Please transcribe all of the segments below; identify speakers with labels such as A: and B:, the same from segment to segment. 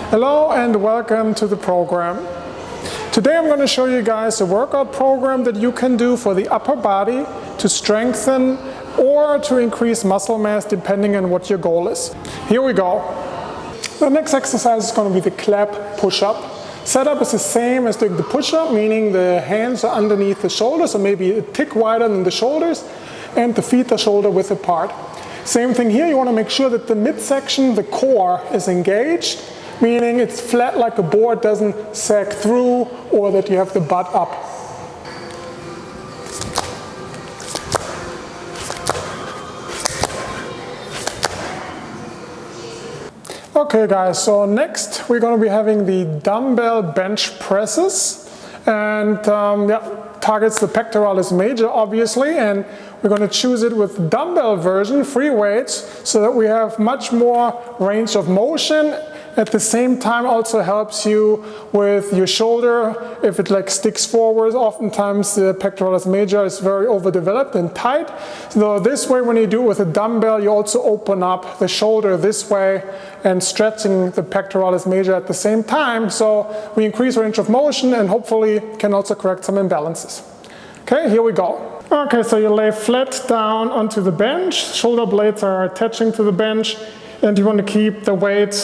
A: Hello and welcome to the program. Today I'm going to show you guys a workout program that you can do for the upper body to strengthen or to increase muscle mass depending on what your goal is. Here we go. The next exercise is going to be the clap push-up. Setup is the same as doing the push-up, meaning the hands are underneath the shoulders or maybe a tick wider than the shoulders and the feet are shoulder width apart. Same thing here, you want to make sure that the midsection, the core, is engaged, meaning it's flat like a board, doesn't sag through, or that you have the butt up. Okay guys, so next we're going to be having the dumbbell bench presses, and targets the pectoralis major obviously, and we're going to choose it with dumbbell version, free weights, so that we have much more range of motion. At the same time also helps you with your shoulder. If it like sticks forward, oftentimes the pectoralis major is very overdeveloped and tight. So this way, when you do it with a dumbbell, you also open up the shoulder this way and stretching the pectoralis major at the same time. So we increase range of motion and hopefully can also correct some imbalances. Okay, here we go. Okay, so you lay flat down onto the bench. Shoulder blades are attaching to the bench, and you want to keep the weight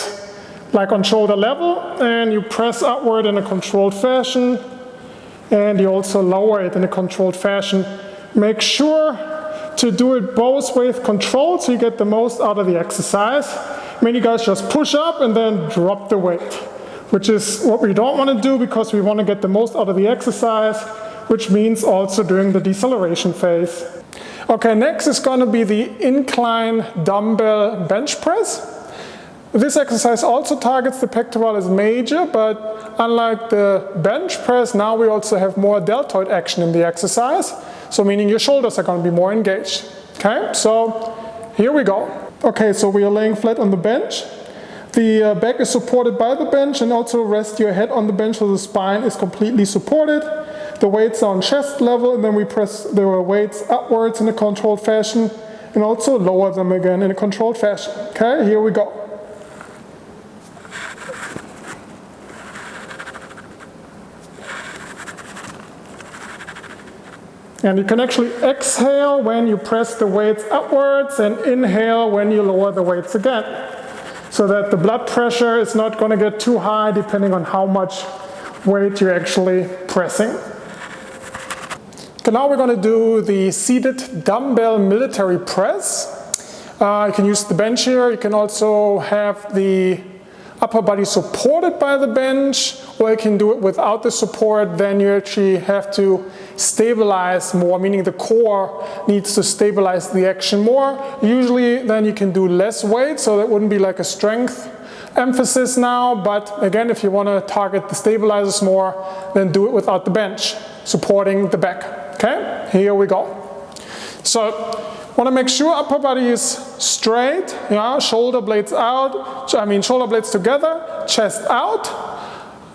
A: like on shoulder level, and you press upward in a controlled fashion, and you also lower it in a controlled fashion. Make sure to do it both ways controlled so you get the most out of the exercise. Many guys just push up and then drop the weight, which is what we don't want to do because we want to get the most out of the exercise, which means also during the deceleration phase. Okay, next is going to be the incline dumbbell bench press. This exercise also targets the pectoralis major, but unlike the bench press, now we also have more deltoid action in the exercise, so meaning your shoulders are going to be more engaged. Okay, so here we go. Okay, so we are laying flat on the bench. The back is supported by the bench, and also rest your head on the bench so the spine is completely supported. The weights are on chest level, and then we press the weights upwards in a controlled fashion, and also lower them again in a controlled fashion. Okay, here we go. And you can actually exhale when you press the weights upwards and inhale when you lower the weights again, so that the blood pressure is not going to get too high depending on how much weight you're actually pressing. Okay, now we're going to do the seated dumbbell military press. You can use the bench here. You can also have the upper body supported by the bench, or you can do it without the support. Then you actually have to stabilize more, meaning the core needs to stabilize the action more. Usually then you can do less weight, so that wouldn't be like a strength emphasis now, but again, if you want to target the stabilizers more, then do it without the bench supporting the back. Okay, here we go. So want to make sure upper body is straight, shoulder blades out, shoulder blades together, chest out,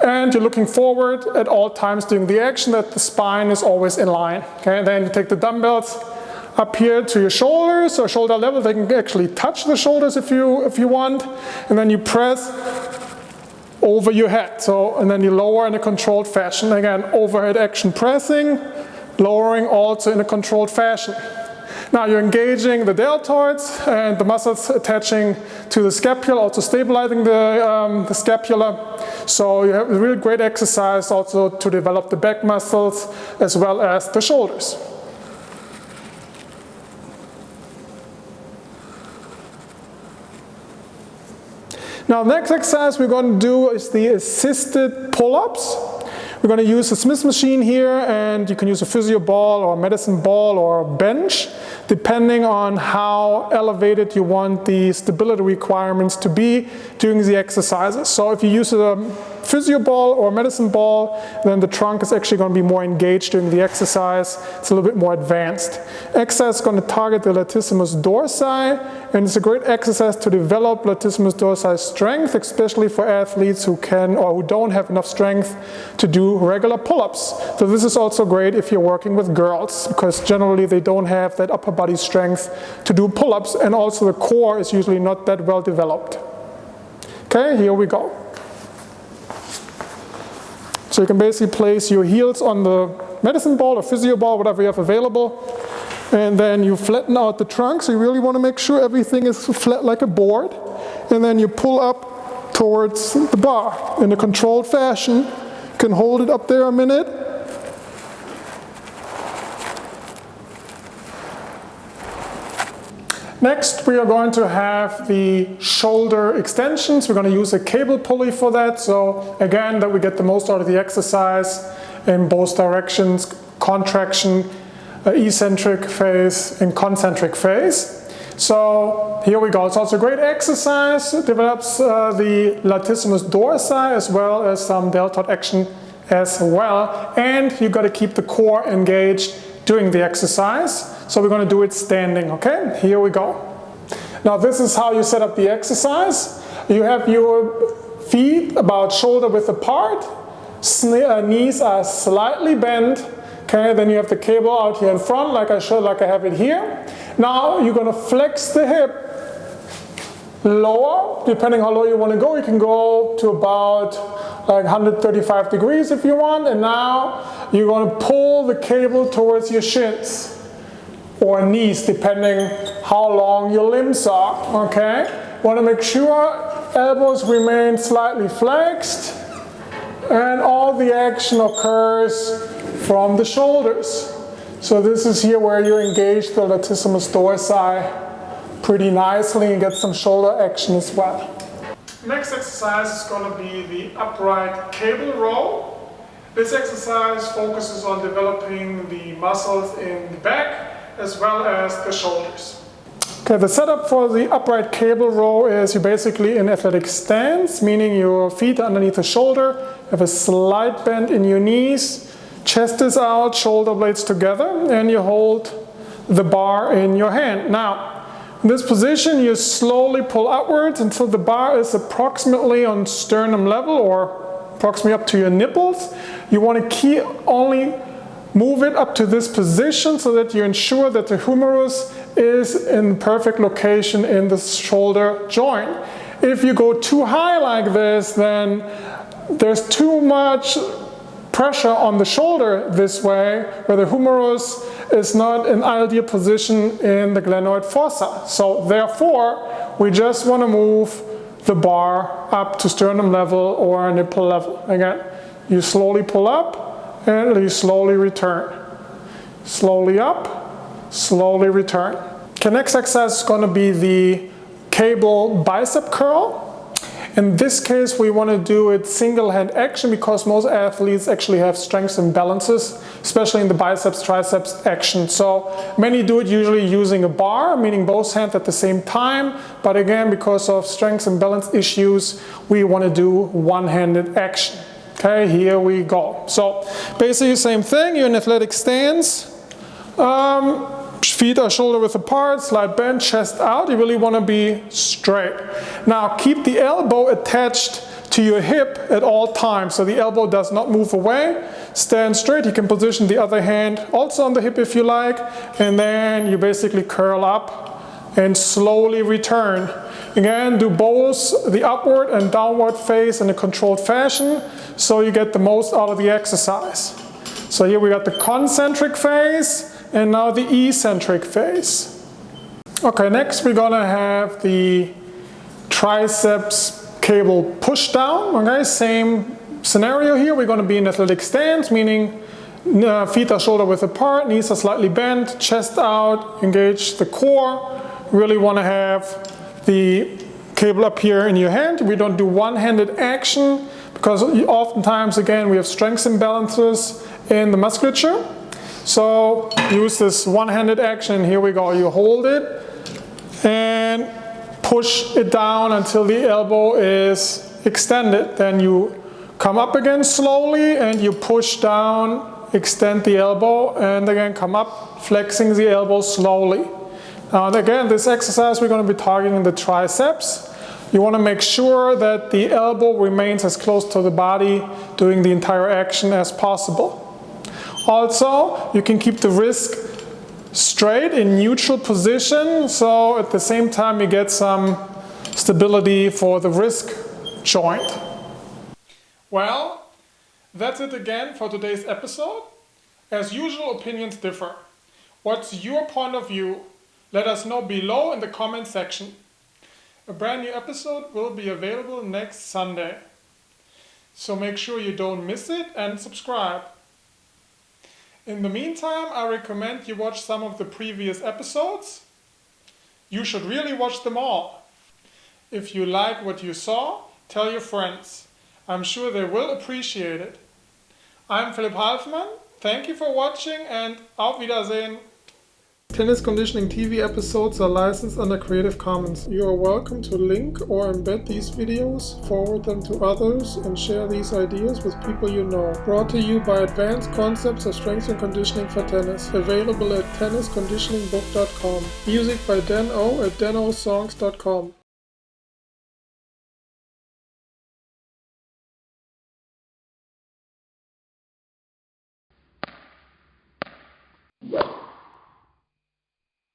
A: and you're looking forward at all times during the action, that the spine is always in line. Okay, then you take the dumbbells up here to your shoulders or shoulder level. They can actually touch the shoulders if you want, and then you press over your head. So, and then you lower in a controlled fashion. Again, overhead action pressing, lowering also in a controlled fashion. Now you're engaging the deltoids and the muscles attaching to the scapula, also stabilizing the scapula. So you have a really great exercise also to develop the back muscles as well as the shoulders. Now the next exercise we're going to do is the assisted pull-ups. We're going to use a Smith machine here, and you can use a physio ball or a medicine ball or a bench, depending on how elevated you want the stability requirements to be during the exercises. So if you use a physio ball or a medicine ball, then the trunk is actually going to be more engaged during the exercise. It's a little bit more advanced. Exercise is going to target the latissimus dorsi, and it's a great exercise to develop latissimus dorsi strength, especially for athletes who can or who don't have enough strength to do regular pull-ups. So this is also great if you're working with girls, because generally they don't have that upper body strength to do pull-ups, and also the core is usually not that well developed. Okay, here we go. So you can basically place your heels on the medicine ball or physio ball, whatever you have available, and then you flatten out the trunk. So you really want to make sure everything is flat like a board, and then you pull up towards the bar in a controlled fashion. You can hold it up there a minute. Next, we are going to have the shoulder extensions. We're going to use a cable pulley for that. So again, that we get the most out of the exercise in both directions, contraction, eccentric phase, and concentric phase. So here we go. It's also a great exercise. It develops the latissimus dorsi as well as some deltoid action as well. And you've got to keep the core engaged during the exercise. So we're going to do it standing, okay? Here we go. Now this is how you set up the exercise. You have your feet about shoulder width apart, knees are slightly bent, okay? Then you have the cable out here in front like I showed, like I have it here. Now you're going to flex the hip lower, depending how low you want to go. You can go to about like 135 degrees if you want, and now you're going to pull the cable towards your shins or knees, depending how long your limbs are, okay? Want to make sure elbows remain slightly flexed and all the action occurs from the shoulders. So this is here where you engage the latissimus dorsi pretty nicely and get some shoulder action as well. Next exercise is going to be the upright cable row. This exercise focuses on developing the muscles in the back as well as the shoulders. Okay, the setup for the upright cable row is you're basically in athletic stance, meaning your feet are underneath the shoulder, you have a slight bend in your knees, chest is out, shoulder blades together, and you hold the bar in your hand. Now, in this position, you slowly pull upwards until the bar is approximately on sternum level or approximately up to your nipples. You want to only move it up to this position so that you ensure that the humerus is in perfect location in the shoulder joint. If you go too high like this, then there's too much pressure on the shoulder this way, where the humerus is not in ideal position in the glenoid fossa. So therefore, we just want to move the bar up to sternum level or nipple level. Again, you slowly pull up and you slowly return. Slowly up, slowly return. Okay, next exercise is going to be the cable bicep curl. In this case, we want to do it single hand action because most athletes actually have strengths imbalances, especially in the biceps, triceps action. So many do it usually using a bar, meaning both hands at the same time. But again, because of strengths and balance issues, we want to do one-handed action. Okay, here we go. So basically same thing, you're in athletic stance. Feet are shoulder width apart, slight bend, chest out. You really want to be straight. Now keep the elbow attached to your hip at all times, so the elbow does not move away. Stand straight. You can position the other hand also on the hip if you like, and then you basically curl up and slowly return. Again, do both the upward and downward phase in a controlled fashion so you get the most out of the exercise. So here we got the concentric phase and now the eccentric phase. Okay, next we're gonna have the triceps cable push down. Okay, same scenario here. We're gonna be in athletic stance, meaning feet are shoulder width apart, knees are slightly bent, chest out, engage the core. Really wanna have the cable up here in your hand. We don't do one-handed action because oftentimes, again, we have strength imbalances in the musculature. So use this one-handed action. Here we go. You hold it and push it down until the elbow is extended. Then you come up again slowly and you push down, extend the elbow, and again come up, flexing the elbow slowly. Now again, this exercise we're going to be targeting the triceps. You want to make sure that the elbow remains as close to the body during the entire action as possible. Also, you can keep the wrist straight in neutral position, so at the same time you get some stability for the wrist joint. Well, that's it again for today's episode. As usual, opinions differ. What's your point of view? Let us know below in the comment section. A brand new episode will be available next Sunday. So make sure you don't miss it and subscribe. In the meantime, I recommend you watch some of the previous episodes. You should really watch them all. If you like what you saw, tell your friends. I'm sure they will appreciate it. I'm Philipp Halfmann. Thank you for watching and auf Wiedersehen. Tennis Conditioning TV episodes are licensed under Creative Commons. You are welcome to link or embed these videos, forward them to others, and share these ideas with people you know. Brought to you by Advanced Concepts of Strength and Conditioning for Tennis. Available at tennisconditioningbook.com. Music by Dan O at danosongs.com.